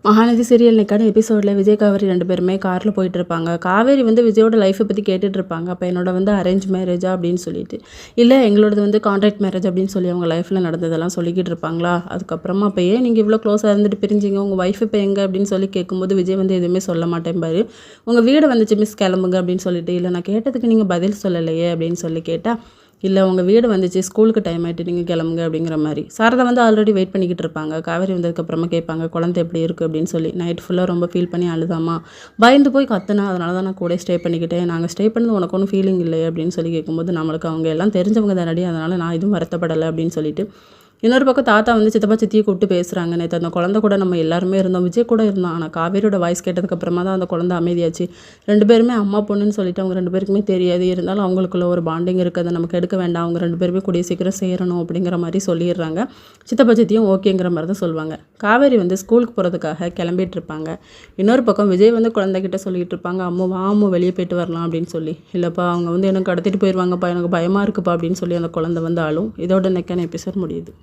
Mahanadi serial இன்னைக்கான எபிசோடில் விஜய் காவேரி 2 பேருமே காரில் போயிட்டுருப்பாங்க. காவேரி விஜயோட லைஃப்பை பற்றி கேட்டுட்ருப்பாங்க. அப்போ என்னோட அரேஞ்ச் மேரேஜா அப்படின்னு சொல்லிட்டு, இல்லை எங்களோடது கான்ட்ராக்ட் மேரேஜ் அப்படின்னு சொல்லி அவங்க லைஃப்பில் நடந்ததெல்லாம் சொல்லிக்கிட்டு இருப்பாங்களா. அதுக்கப்புறமா அப்போ ஏன் நீங்கள் இவ்வளோ க்ளோஸாக இருந்துட்டு பிரிஞ்சிங்க, உங்கள் ஒய்ஃப் இப்போ எங்கே அப்படின்னு சொல்லி கேட்கும்போது விஜய் எதுவுமே சொல்ல மாட்டேன் பாரு, உங்கள் வீடு வந்துச்சு மிஸ் கிளம்புங்க அப்படின்னு சொல்லிட்டு, இல்லை நான் கேட்டதுக்கு நீங்கள் பதில் சொல்லலையே அப்படின்னு சொல்லி கேட்டால், இல்லை உங்கள் வீடு வந்துச்சு ஸ்கூலுக்கு டைம் ஆகிட்டு நீங்கள் கிளம்புங்க அப்படிங்கிற மாதிரி. சாரதா ஆல்ரெடி வெயிட் பண்ணிக்கிட்டு இருப்பாங்க. காவேரி வந்ததுக்கப்புறமா கேட்பாங்க குழந்தை எப்படி இருக்குது அப்படின்னு சொல்லி. நைட் ஃபுல்லாக ரொம்ப ஃபீல் பண்ணி அழுதாமா, பயந்து போய் கத்துனா, அதனால தான் நான் கூட ஸ்டே பண்ணிக்கிட்டேன். நாங்கள் ஸ்டே பண்ணது உனக்கு ஒன்றும் ஃபீலிங் இல்லை அப்படின்னு சொல்லி கேட்கும்போது, நம்மளுக்கு அவங்க எல்லாம் தெரிஞ்சவங்க தானடி, அதனால் நான் எதுவும் வருத்தப்படலை அப்படின்னு சொல்லிட்டு, இன்னொரு பக்கம் தாத்தா சித்தப்பா சித்தியை கூப்பிட்டு பேசுகிறாங்க. நேற்று அந்த குழந்தை கூட நம்ம எல்லாருமே இருந்தோம், விஜய் கூட இருந்தான். ஆனால் காவேரியோட வாய்ஸ் கேட்டதுக்கப்புறமா தான் அந்த குழந்தை அமைதியாச்சு. 2 பேருமே அம்மா பொண்ணுன்னு சொல்லிட்டு அவங்க 2 பேருக்குமே தெரியாது. இருந்தாலும் அவங்களுக்குள்ள ஒரு பாண்டிங் இருக்குது, அதை நமக்கு எடுக்க வேண்டாம், அவங்க 2 பேருமே கூடிய சீக்கிரம் சேரணும் அப்படிங்கிற மாதிரி சொல்லிடுறாங்க. சித்தப்பா சித்தியும் ஓகேங்கிற மாதிரி தான் சொல்லுவாங்க. காவேரி ஸ்கூலுக்கு போகிறதுக்காக கிளம்பிட்டு இருப்பாங்க. இன்னொரு பக்கம் விஜய் குழந்தைகிட்ட சொல்லிகிட்டு இருப்பாங்க, அம்மு வெளியே போயிட்டு வரலாம் அப்படின்னு சொல்லி. இல்லைப்பா அவங்க எனக்கு கடத்திட்டு போயிடுவாங்கப்பா, எனக்கு பயமாக இருக்குப்பா அப்படின்னு சொல்லி அந்த குழந்தை ஆளும். இதோட நெக்கான எபிசோட் முடியுது.